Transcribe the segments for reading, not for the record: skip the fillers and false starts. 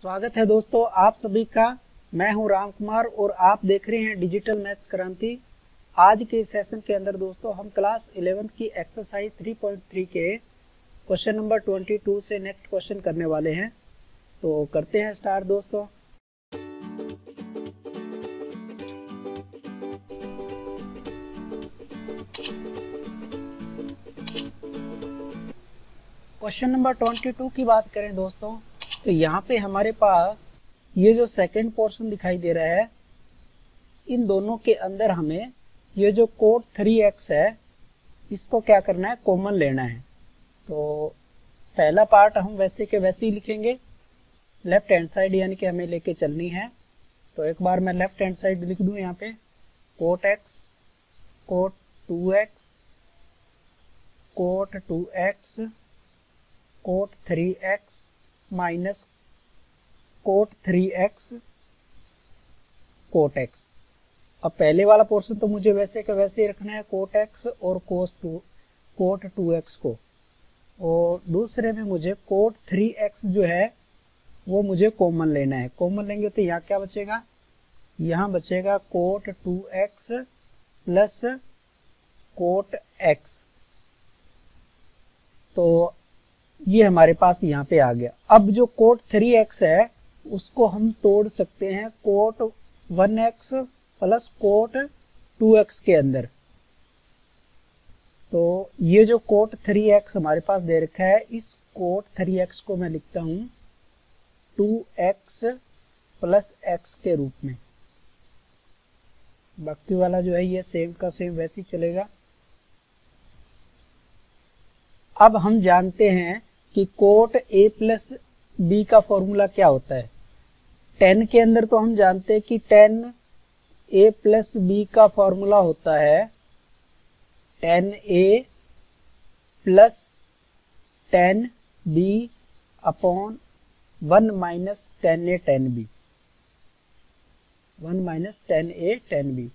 स्वागत है दोस्तों आप सभी का। मैं हूं राम कुमार और आप देख रहे हैं डिजिटल मैथ्स क्रांति। आज के सेशन के अंदर दोस्तों हम क्लास 11th की एक्सरसाइज 3.3 के क्वेश्चन नंबर 22 से नेक्स्ट क्वेश्चन करने वाले हैं। तो करते हैं स्टार्ट दोस्तों। क्वेश्चन नंबर 22 की बात करें दोस्तों, तो यहाँ पे हमारे पास ये जो सेकंड पोर्शन दिखाई दे रहा है, इन दोनों के अंदर हमें ये जो कोट 3x है इसको क्या करना है, कॉमन लेना है। तो पहला पार्ट हम वैसे के वैसे ही लिखेंगे, लेफ्ट हैंड साइड यानी कि हमें लेके चलनी है। तो एक बार मैं लेफ्ट हैंड साइड लिख दूं यहाँ पे, cot x cot 2x cot 2x cot 3x minus cot 3x cot x। अब पहले वाला पोर्शन तो मुझे वैसे का वैसे ही रखना है, कोट x और कोट 2x को, और दूसरे में मुझे कोट 3x जो है वो मुझे कॉमन लेना है। कॉमन लेंगे तो यहाँ क्या बचेगा, यहाँ बचेगा coat 2x plus coat x। तो ये हमारे पास यहाँ पे आ गया। अब जो कोट 3x है उसको हम तोड़ सकते हैं coat 1x plus coat 2x के अंदर। तो ये जो कोट 3x हमारे पास दे रखा है, इस कोट 3x को मैं लिखता हूं 2x प्लस x के रूप में। बाकी वाला जो है ये सेम का सेम वैसे ही चलेगा। अब हम जानते हैं कि कोट a प्लस b का फॉर्मूला क्या होता है। 10 के अंदर तो हम जानते हैं कि 10 a प्लस b का फॉर्मूला होता है 10a plus 10b upon 1 minus 10a 10b, 1 minus 10a 10b।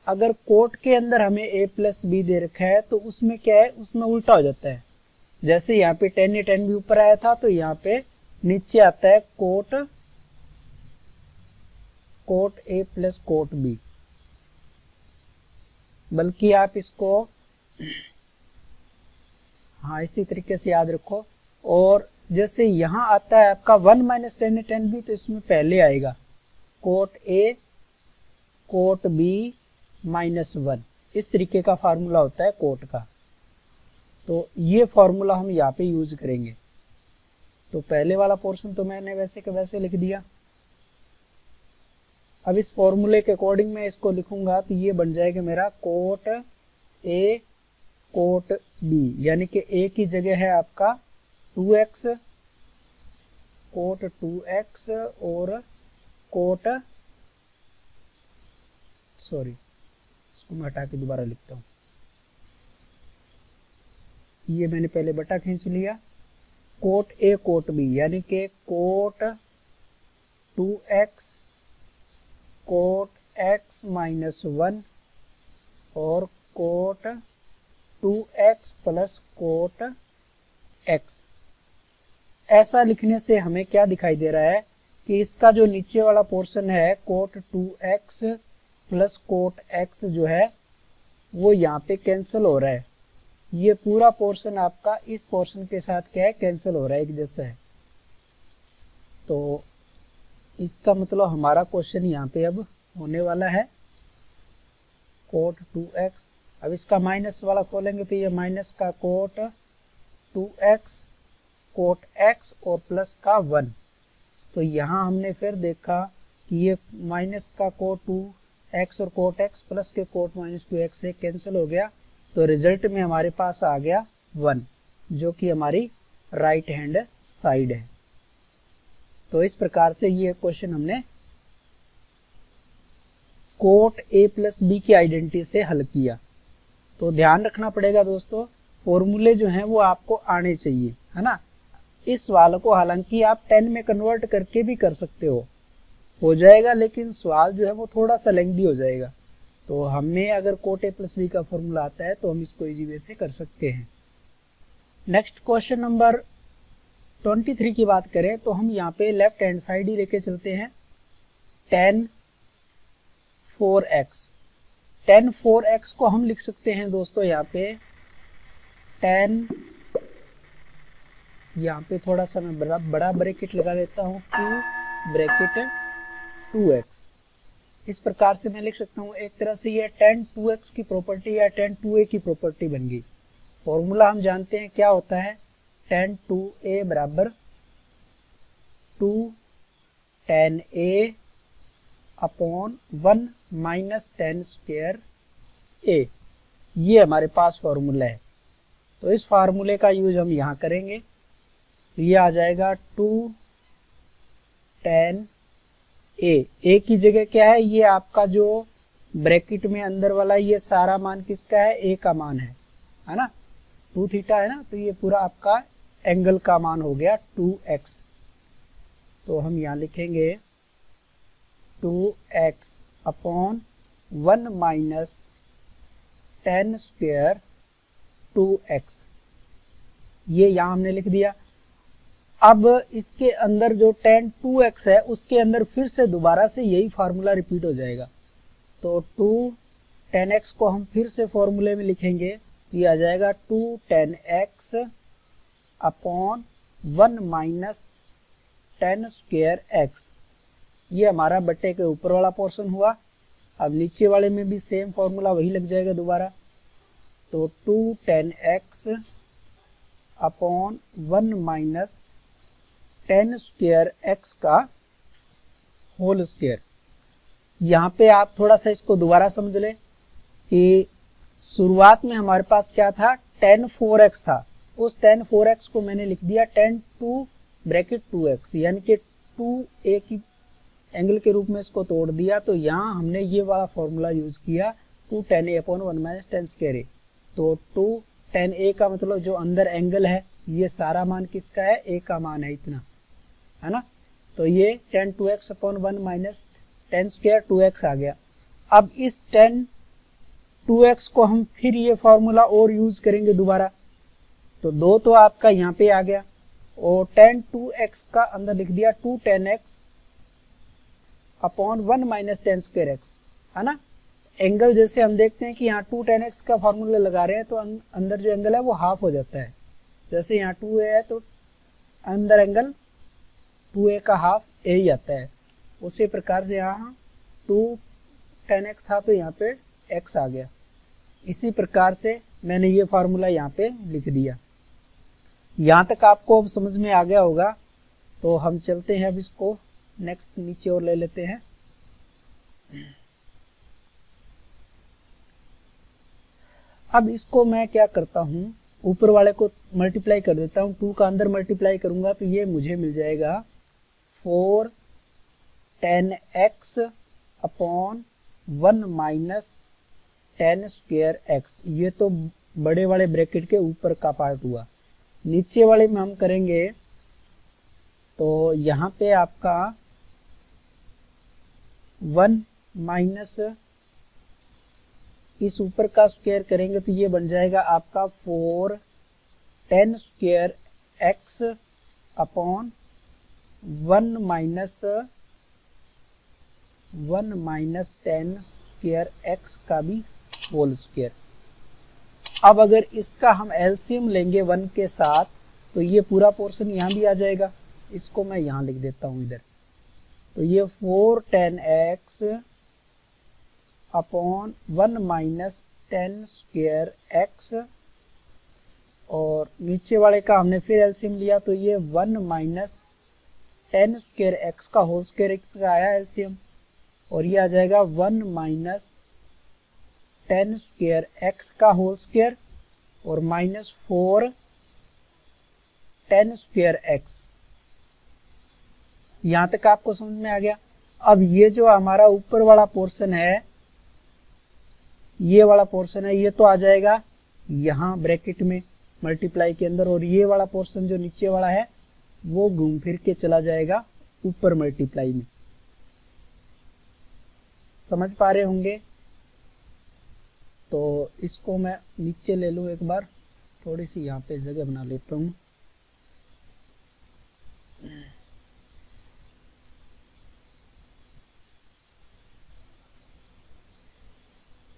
अगर कोट के अंदर हमें a प्लस b दे रखा है तो उसमें क्या है, उसमें उल्टा हो जाता है। जैसे यहाँ पे 10a 10b ऊपर आया था तो यहाँ पे नीचे आता है cot a plus cot b। बल्कि आप इसको हाँ इसी तरीके से याद रखो। और जैसे यहाँ आता है आपका 1 माइनस 10a 10b, तो इसमें पहले आएगा cot a cot b minus 1। इस तरीके का फार्मूला होता है कोट का। तो ये फॉर्मूला हम यहाँ पे यूज करेंगे। तो पहले वाला पोर्शन तो मैंने वैसे के वैसे लिख दिया। अब इस फॉर्मूले के अकॉर्डिंग मैं इसको लिखूंगा तो ये बन जाएगा मेरा कोट a कोट b, यानी कि a की जगह है आपका 2x कोट 2x और कोट इसको मैं हटा के दोबारा लिखता हूँ। ये मैंने पहले बटा खींच लिया, कोट a कोट b यानी कि coat 2x coat x minus 1 और coat 2x plus coat x। ऐसा लिखने से हमें क्या दिखाई दे रहा है कि इसका जो नीचे वाला पोर्शन है coat 2x plus coat x जो है वो यहाँ पे कैंसिल हो रहा है। ये पूरा पोर्शन आपका इस पोर्शन के साथ क्या है, कैंसिल हो रहा है, एक जैसा है। तो इसका मतलब हमारा क्वेश्चन यहाँ पे अब होने वाला है कोट 2x। अब इसका माइनस वाला खोलेंगे तो ये माइनस का कोट 2x कोट x और प्लस का 1। तो यहाँ हमने फिर देखा कि ये माइनस का कोट 2x और कोट x प्लस के कोट माइनस 2x से कैंसिल हो गया। तो रिजल्ट में हमारे पास आ गया 1, जो कि हमारी राइट हैंड साइड है। तो इस प्रकार से ये क्वेश्चन हमने कोट a प्लस b की आइडेंटिटी से हल किया। तो ध्यान रखना पड़ेगा दोस्तों, फॉर्मूले जो हैं वो आपको आने चाहिए, है ना। इस सवाल को हालांकि आप 10 में कन्वर्ट करके भी कर सकते हो जाएगा, लेकिन सवाल जो है वो थोड़ा सा लेंथी हो जाएगा। तो हमें अगर कोट a प्लस b का फॉर्मूला आता है तो हम इसको इजी वे से कर सकते हैं। नेक्स्ट क्वेश्चन नंबर 23 की बात करें तो हम यहाँ पे लेफ्ट हैंड साइड ही लेके चलते हैं। tan 4x को हम लिख सकते हैं दोस्तों यहाँ पे tan, यहाँ पे थोड़ा सा मैं बड़ा ब्रैकेट लगा देता हूँ, q ब्रैकेट 2x। इस प्रकार से मैं लिख सकता हूँ। एक तरह से ये tan 2x की प्रॉपर्टी या tan 2a की प्रॉपर्टी बन गई। फॉर्मूला हम जानते हैं क्या होता है, tan 2a बराबर 2 tan a upon 1 minus tan square a। ये हमारे पास फॉर्मूला है। तो इस फार्मूले का यूज हम यहाँ करेंगे। ये आ जाएगा 2 tan a की जगह क्या है, ये आपका जो ब्रैकेट में अंदर वाला ये सारा मान किसका है, a का मान है ना, 2 थीटा है ना, तो ये पूरा आपका एंगल का मान हो गया 2x। तो हम यहाँ लिखेंगे 2x upon 1 minus tan square 2x, ये यहाँ हमने लिख दिया। अब इसके अंदर जो tan 2x है उसके अंदर फिर से दोबारा से यही फार्मूला रिपीट हो जाएगा। तो 2 tan x को हम फिर से फॉर्मूले में लिखेंगे, ये आ जाएगा 2 tan x upon 1 minus tan square x। ये हमारा बट्टे के ऊपर वाला पोर्शन हुआ। अब नीचे वाले में भी सेम फॉर्मूला वही लग जाएगा दोबारा। तो 2 tan x upon 1 minus tan square x का होल स्क्वायर। यहाँ पे आप थोड़ा सा इसको दोबारा समझ लें कि शुरुआत में हमारे पास क्या था, tan 4x था। उस tan 4x को मैंने लिख दिया tan 2 ब्रैकेट 2x, यानी कि 2a की एंगल के रूप में इसको तोड़ दिया। तो यहाँ हमने ये वाला फॉर्मूला यूज किया 2 tan a upon 1 minus tan square a। तो 2 tan a का मतलब जो अंदर एंगल है, ये सारा मान किसका है, a का मान है, इतना है ना। तो ये tan 2x upon 1 minus tan square 2x आ गया। अब इस tan 2x को हम फिर ये फॉर्मूला और यूज करेंगे दोबारा। तो 2 तो आपका यहाँ पे आ गया और tan 2x का अंदर लिख दिया 2 tan x upon 1 minus tan square x, है ना। एंगल जैसे हम देखते हैं कि यहाँ 2 tan x का फॉर्मूला लगा रहे हैं तो अंदर जो एंगल है वो हाफ हो जाता है। जैसे यहाँ 2a है तो अंदर एंगल 2a का हाफ a ही आता है। उसी प्रकार से यहाँ 2 tan x था तो यहाँ पे x आ गया। इसी प्रकार से मैंने ये फार्मूला यहाँ पे लिख दिया। यहाँ तक आपको अब समझ में आ गया होगा। तो हम चलते हैं अब इसको नेक्स्ट नीचे और ले लेते हैं। अब इसको मैं क्या करता हूँ, ऊपर वाले को मल्टीप्लाई कर देता हूँ। 2 का अंदर मल्टीप्लाई करूंगा तो ये मुझे मिल जाएगा 4 tan x upon 1 minus tan square x। ये तो बड़े वाले ब्रैकेट के ऊपर का पार्ट हुआ। नीचे वाले में हम करेंगे तो यहाँ पे आपका 1 माइनस इस ऊपर का स्क्वायर करेंगे तो ये बन जाएगा आपका 4 tan square x upon 1 minus tan square x का भी होल स्क्वायर। अब अगर इसका हम एलसीएम लेंगे 1 के साथ तो ये पूरा पोर्शन यहाँ भी आ जाएगा। इसको मैं यहाँ लिख देता हूँ इधर। तो ये 4 tan x upon 1 minus tan square x, और नीचे वाले का हमने फिर एलसीएम लिया तो ये 1 माइनस tan स्क्वायर x का होल स्क्वायर x का आया एलसीएम, और ये आ जाएगा 1 माइनस tan स्क्वायर x का होल स्क्वायर और माइनस 4 tan स्क्वायर x। यहां तक आपको समझ में आ गया। अब ये जो हमारा ऊपर वाला पोर्शन है, ये वाला पोर्शन है, ये तो आ जाएगा यहाँ ब्रैकेट में मल्टीप्लाई के अंदर, और ये वाला पोर्शन जो नीचे वाला है वो घूम फिर के चला जाएगा ऊपर मल्टीप्लाई में। समझ पा रहे होंगे। तो इसको मैं नीचे ले लूँ एक बार, थोड़ी सी यहाँ पे जगह बना लेता हूँ।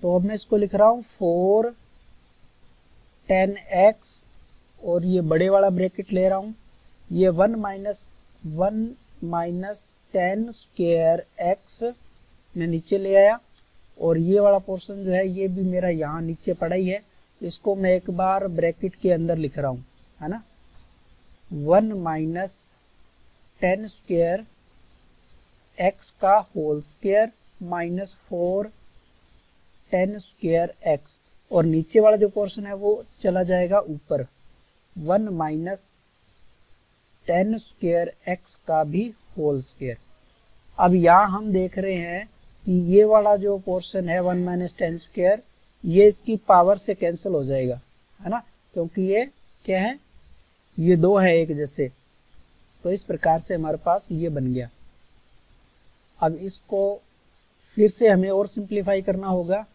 तो अब मैं इसको लिख रहा हूँ 4 10x और ये बड़े वाला ब्रैकेट ले रहा हूँ, ये 1 माइनस 10 स्क्वायर x मैं नीचे ले आया, और ये वाला पोर्शन जो है ये भी मेरा यहाँ नीचे पड़ा ही है, इसको मैं एक बार ब्रैकेट के अंदर लिख रहा हूँ, है ना। 1 माइनस 10 स्क्वायर x का whole square minus 4 10 square x, और नीचे वाला जो पोर्शन है वो चला जाएगा ऊपर, 1 माइनस 10 स्क्वायर x का भी होल स्क्वायर। अब यहाँ हम देख रहे हैं कि ये वाला जो पोर्शन है 1 माइनस 10 स्क्वायर, ये इसकी पावर से कैंसिल हो जाएगा, है ना, क्योंकि ये क्या है, ये दो है एक जैसे। तो इस प्रकार से हमारे पास ये बन गया। अब इसको फिर से हमें और सिंप्लीफाई करना होगा।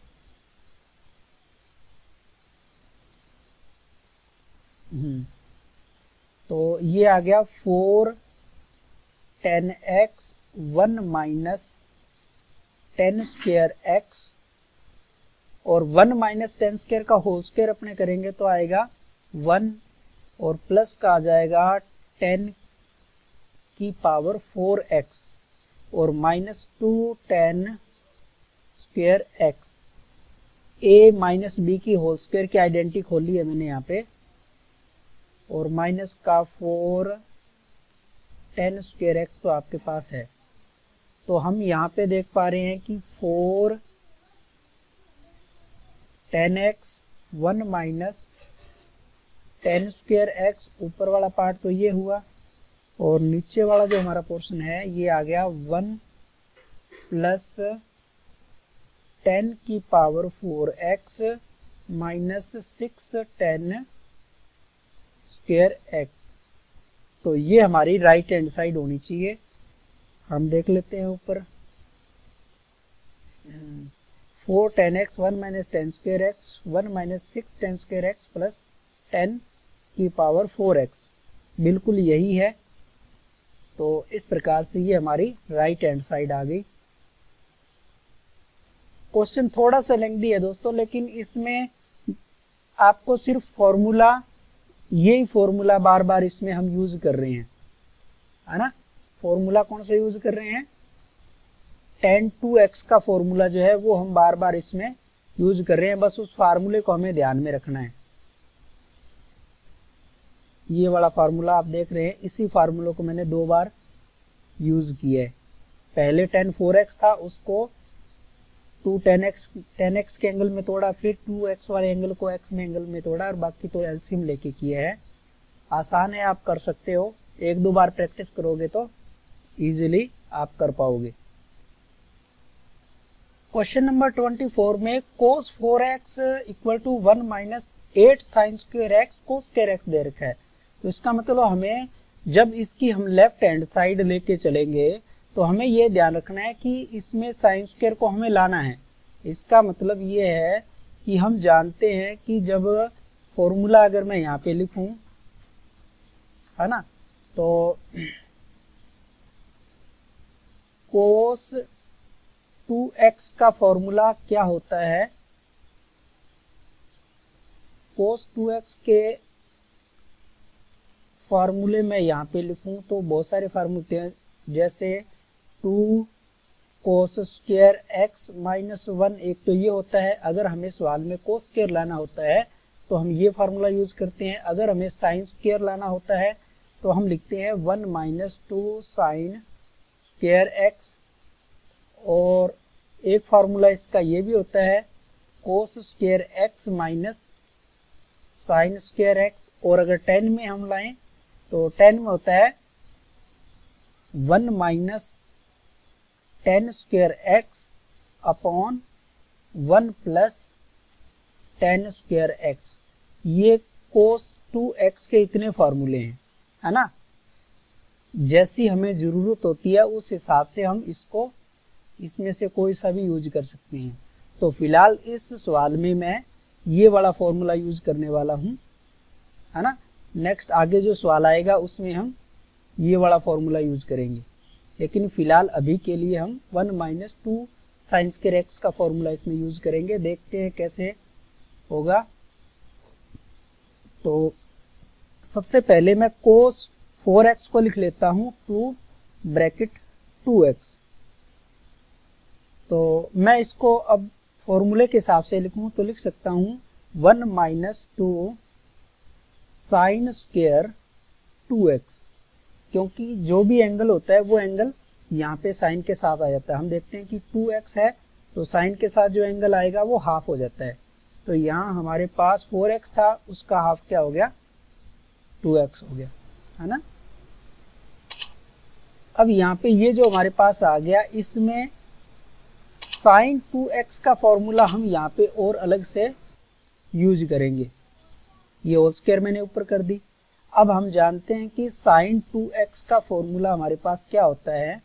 तो ये आ गया 4 10x 1 माइनस 10 स्क्वायर x, और 1 माइनस 10 स्क्वायर का होल स्क्वायर अपने करेंगे तो आएगा 1, और प्लस का आ जाएगा 10 की पावर 4x, और minus 2 10 square x। a minus b की होल स्क्वायर की आइडेंटिटी खोली है मैंने यहाँ पे, और माइनस का 4 10 स्क्वायर x तो आपके पास है। तो हम यहाँ पे देख पा रहे हैं कि 4 10x 1 माइनस 10 स्क्वायर x, ऊपर वाला पार्ट तो ये हुआ, और नीचे वाला जो हमारा पोर्शन है ये आ गया 1 प्लस 10 की power 4x minus 6 10 square x। तो ये हमारी राइट हैंड साइड होनी चाहिए। हम देख लेते हैं ऊपर, 4 10x 1 minus 10 square x 1 minus 6 10 square x plus 10 की पावर 4x, बिल्कुल यही है। तो इस प्रकार से ये हमारी राइट हैंड साइड आ गई। क्वेश्चन थोड़ा सा लेंथी है दोस्तों, लेकिन इसमें आपको सिर्फ फॉर्मूला, यही फॉर्मूला बार बार इसमें हम यूज कर रहे हैं, है ना। फॉर्मूला कौन सा यूज कर रहे हैं, tan 2x का फॉर्मूला जो है वो हम बार बार इसमें यूज कर रहे हैं, बस उस फार्मूले को हमें ध्यान में रखना है। ये वाला फार्मूला आप देख रहे हैं, इसी फार्मूले को मैंने 2 बार यूज किया है। पहले tan 4x था, उसको 2 10x के एंगल में तोड़ा, फिर 2x वाले एंगल को x में एंगल में तोड़ा, और बाकी तो एलसीएम लेके किया है। आसान है, आप कर सकते हो, 1-2 बार प्रैक्टिस करोगे तो इजीली आप कर पाओगे। क्वेश्चन नंबर 24 में cos 4x equal to 1 minus 8 sine square x cos square x दे रखा है। तो इसका मतलब हमें जब इसकी हम लेफ्ट हैंड साइड लेके चलेंगे तो हमें ये ध्यान रखना है कि इसमें साइन स्क्वायर को हमें लाना है। इसका मतलब ये है कि हम जानते हैं कि जब फॉर्मूला अगर मैं यहाँ पे लिखूं, है ना, तो cos 2x का फॉर्मूला क्या होता है, cos 2x के फॉर्मूले में यहाँ पे लिखूं तो बहुत सारे फार्मूले हैं, जैसे 2 cos स्क्वायर x माइनस 1, एक तो ये होता है। अगर हमें सवाल में cos स्क्वायर लाना होता है तो हम ये फार्मूला यूज करते हैं। अगर हमें साइन स्क्वायर लाना होता है तो हम लिखते हैं 1 माइनस 2 साइन स्क्वायर x, और एक फार्मूला इसका ये भी होता है cos square x minus sign square x, और अगर 10 में हम लाएं तो 10 में होता है 1 minus 10 square x upon 1 plus 10 square x। ये cos 2x के इतने फार्मूले हैं, है ना। जैसी हमें जरूरत होती है उस हिसाब से हम इसको, इसमें से कोई सा भी यूज कर सकते हैं। तो फिलहाल इस सवाल में मैं ये वाला फॉर्मूला यूज करने वाला हूं, है ना। नेक्स्ट आगे जो सवाल आएगा उसमें हम ये वाला फॉर्मूला यूज करेंगे, लेकिन फिलहाल अभी के लिए हम 1 माइनस 2 साइन स्क्वायर एक्स का फॉर्मूला इसमें यूज करेंगे। देखते हैं कैसे होगा। तो सबसे पहले मैं कोस 4x को लिख लेता हूं 2 ब्रैकेट 2x। तो मैं इसको अब फॉर्मूले के हिसाब से लिखूं तो लिख सकता हूं 1 माइनस 2 साइन स्क्वायर 2x, क्योंकि जो भी एंगल होता है वो एंगल यहाँ पे साइन के साथ आ जाता है। हम देखते हैं कि 2x है तो साइन के साथ जो एंगल आएगा वो हाफ हो जाता है। तो यहाँ हमारे पास 4x था, उसका हाफ क्या हो गया, 2x हो गया, है ना। अब यहाँ पे ये जो हमारे पास आ गया, इसमें साइन 2x का फॉर्मूला हम यहाँ पे और अलग से यूज करेंगे। ये होल स्क्वायर मैंने ऊपर कर दी। अब हम जानते हैं कि साइन 2x का फॉर्मूला हमारे पास क्या होता है।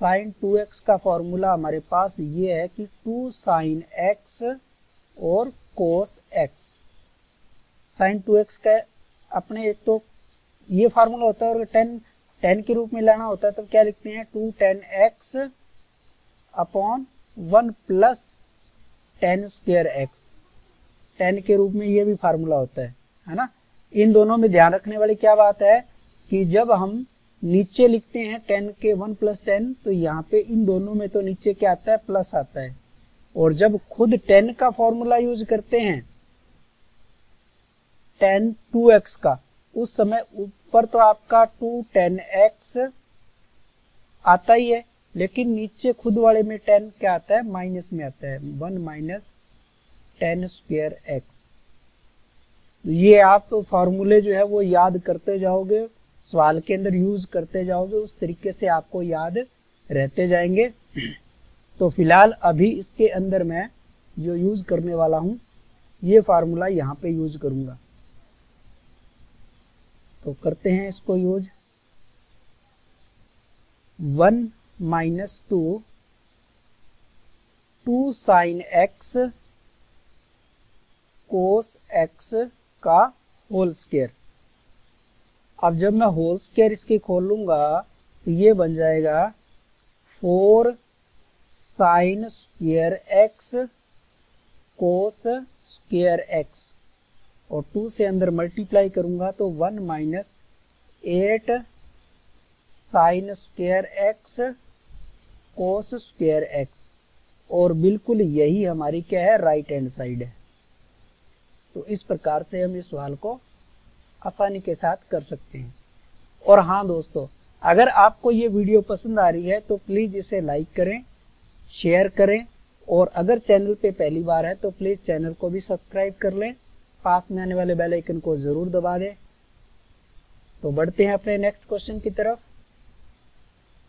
साइन 2x का फॉर्मूला हमारे पास ये है कि 2 साइन x और कोस x। साइन 2x का अपने एक तो ये फार्मूला होता है, और 10 के रूप में लाना होता है तब क्या लिखते हैं 2 tan x upon 1 plus tan square x। 10 के रूप में ये भी फार्मूला होता है ना। इन दोनों में ध्यान रखने वाली क्या बात है कि जब हम नीचे लिखते हैं 10 के 1 प्लस 10, तो यहाँ पे इन दोनों में तो नीचे क्या आता है, प्लस आता है। और जब खुद 10 का फॉर्मूला यूज करते हैं tan 2x का, उस समय ऊपर तो आपका 2 tan x आता ही है, लेकिन नीचे खुद वाले में 10 क्या आता है, माइनस में आता है, 1 माइनस tan स्क्वायर x। ये आप फॉर्मूले जो है वो याद करते जाओगे, सवाल के अंदर यूज करते जाओगे, उस तरीके से आपको याद रहते जाएंगे। तो फिलहाल अभी इसके अंदर मैं जो यूज करने वाला हूं ये फार्मूला यहाँ पे यूज करूंगा। तो करते हैं इसको यूज। 1 माइनस 2 साइन x कोस x का होल स्क्वायर। अब जब मैं होल स्क्वायर इसकी खोलूंगा तो ये बन जाएगा 4 sign square x cos square x, और 2 से अंदर मल्टीप्लाई करूंगा तो 1 minus 8 sine square x cos square x। और बिल्कुल यही हमारी क्या है, राइट हैंड साइड है। तो इस प्रकार से हम इस सवाल को आसानी के साथ कर सकते हैं। और हाँ दोस्तों, अगर आपको ये वीडियो पसंद आ रही है तो प्लीज इसे लाइक करें, शेयर करें, और अगर चैनल पे पहली बार है तो प्लीज चैनल को भी सब्सक्राइब कर लें, पास में आने वाले बेल आइकन को जरूर दबा दें। तो बढ़ते हैं अपने नेक्स्ट क्वेश्चन की तरफ।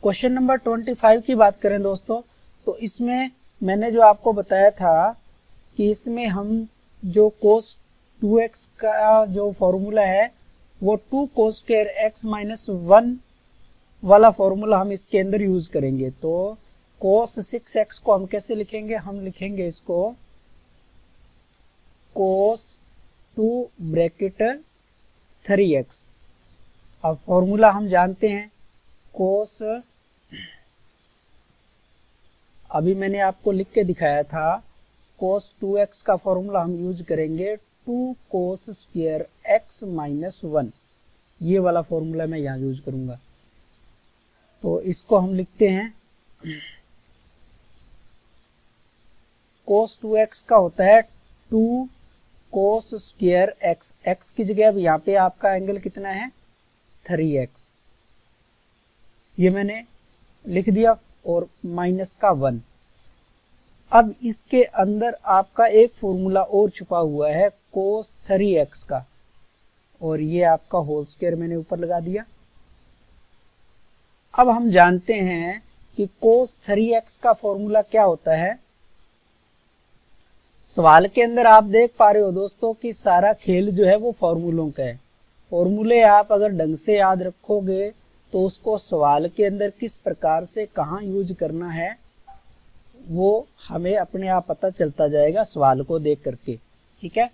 क्वेश्चन नंबर 25 की बात करें दोस्तों, तो इसमें मैंने जो आपको बताया था कि इसमें हम जो कोस 2x का जो फॉर्मूला है वो 2 कोस स्क्वायर x माइनस 1 वाला फॉर्मूला हम इसके अंदर यूज करेंगे। तो कोस 6x को हम कैसे लिखेंगे, हम लिखेंगे इसको कोस 2 ब्रैकेट 3x। अब फॉर्मूला हम जानते हैं कोस, अभी मैंने आपको लिख के दिखाया था, कोस 2x का फॉर्मूला हम यूज करेंगे 2 कोस स्क्वायर x माइनस 1। ये वाला फॉर्मूला मैं यहाँ यूज करूंगा। तो इसको हम लिखते हैं कोस 2x का होता है 2 कोस स्क्वायर x। x की जगह अब यहाँ पे आपका एंगल कितना है, 3x। ये मैंने लिख दिया, और माइनस का 1। अब इसके अंदर आपका एक फॉर्मूला और छुपा हुआ है कोस 3x का, और ये आपका होल स्क्वायर मैंने ऊपर लगा दिया। अब हम जानते हैं कि कोस 3x का फॉर्मूला क्या होता है। सवाल के अंदर आप देख पा रहे हो दोस्तों कि सारा खेल जो है वो फॉर्मूलों का है। फॉर्मूले आप अगर ढंग से याद रखोगे तो उसको सवाल के अंदर किस प्रकार से कहाँ यूज करना है वो हमें अपने आप पता चलता जाएगा सवाल को देख करके, ठीक है।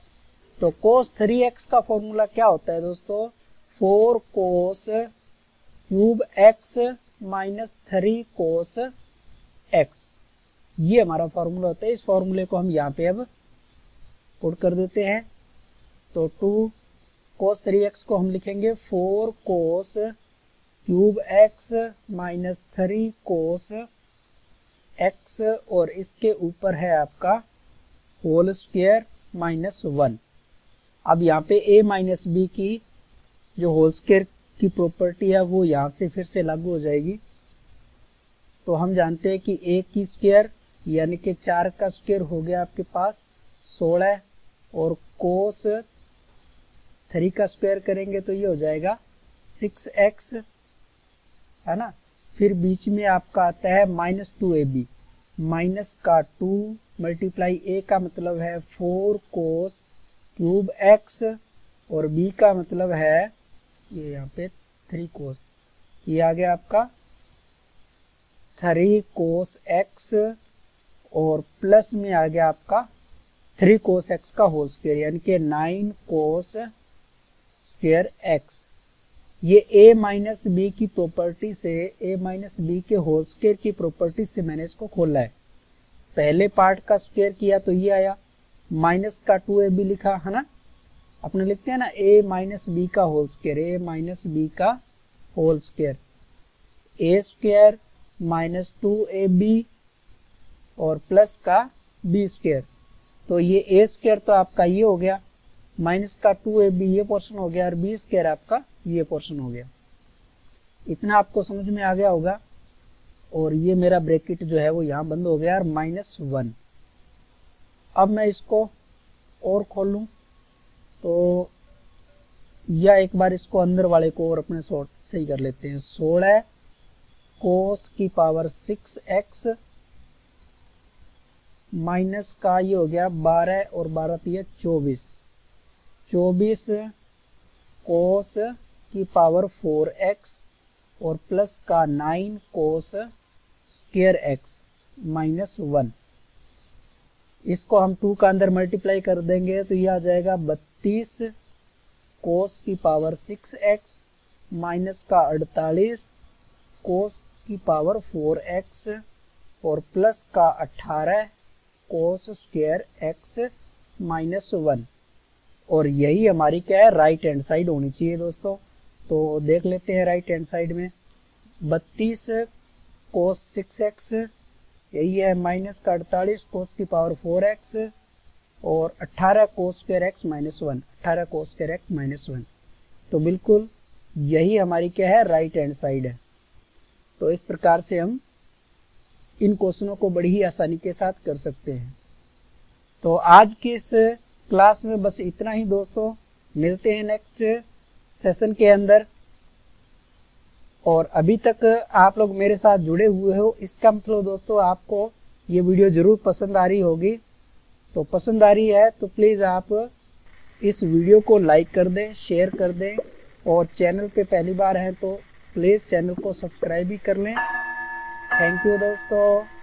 तो कोस 3x का फॉर्मूला क्या होता है दोस्तों, 4 कोस क्यूब x माइनस 3 कोस x। ये हमारा फॉर्मूला होता है। इस फॉर्मूले को हम यहाँ पे अब पुट कर देते हैं। तो 2 cos 3x को हम लिखेंगे 4 cos cube x minus 3 cos x, और इसके ऊपर है आपका होल स्क्वायर माइनस 1। अब यहाँ पे a माइनस बी की जो होल स्क्वायर की प्रॉपर्टी है वो यहाँ से फिर से लागू हो जाएगी। तो हम जानते हैं कि a की स्क्वायर यानी कि 4 का स्क्वायर हो गया आपके पास 16, और कोस 3 का स्क्वायर करेंगे तो ये हो जाएगा 6x, है ना। फिर बीच में आपका आता है माइनस 2ab, माइनस का 2 मल्टीप्लाई a का मतलब है 4 cos क्यूब x, और b का मतलब है ये यहाँ पे 3 cos, ये आ गया आपका 3 cos x, और प्लस में आ गया आपका 3 cos x का होल स्क्वायर यानी कि 9 cos स्क्वायर x। ये a माइनस बी की प्रॉपर्टी से, a माइनस बी के होल स्क्वायर की प्रॉपर्टी से मैंने इसको खोला है। पहले पार्ट का स्क्वायर किया तो ये आया, माइनस का 2ab लिखा, है ना। अपने लिखते हैं ना a माइनस बी का whole square, a minus b का whole square, a square minus 2ab और प्लस का b स्क्वायर। तो ये a स्क्वायर तो आपका ये हो गया, माइनस का 2ab ये पोर्शन हो गया, और b स्क्वायर आपका ये पोर्शन हो गया। इतना आपको समझ में आ गया होगा। और ये मेरा ब्रैकेट जो है वो यहाँ बंद हो गया, और -1। अब मैं इसको और खोलूं तो या एक बार इसको अंदर वाले को और अपने सॉर्ट सही कर लेते हैं। 16 cos की पावर 6x माइनस का ये हो गया 12, और 12 तो 24, 24 cos की पावर 4x, और प्लस का 9 cos स्क्वायर x माइनस 1। इसको हम 2 का अंदर मल्टीप्लाई कर देंगे तो ये आ जाएगा 32 cos की पावर 6x माइनस का 48 cos की पावर 4x, और प्लस का 18 cos स्क्वायर x माइनस 1। और यही हमारी क्या है, राइट हैंड साइड होनी चाहिए दोस्तों। तो देख लेते हैं राइट हैंड साइड में 32 cos 6x यही है, माइनस का 48 cos की पावर 4x, और 18 cos square x minus 1, 18 cos square x minus 1। तो बिल्कुल यही हमारी क्या है, राइट हैंड साइड है। तो इस प्रकार से हम इन क्वेश्चनों को बड़ी ही आसानी के साथ कर सकते हैं। तो आज की इस क्लास में बस इतना ही दोस्तों, मिलते हैं नेक्स्ट सेशन के अंदर। और अभी तक आप लोग मेरे साथ जुड़े हुए हो, इसका मतलब दोस्तों आपको ये वीडियो जरूर पसंद आ रही होगी। तो पसंद आ रही है तो प्लीज़ आप इस वीडियो को लाइक कर दें, शेयर कर दें, और चैनल पे पहली बार हैं तो प्लीज़ चैनल को सब्सक्राइब भी कर लें। थैंक यू दोस्तों।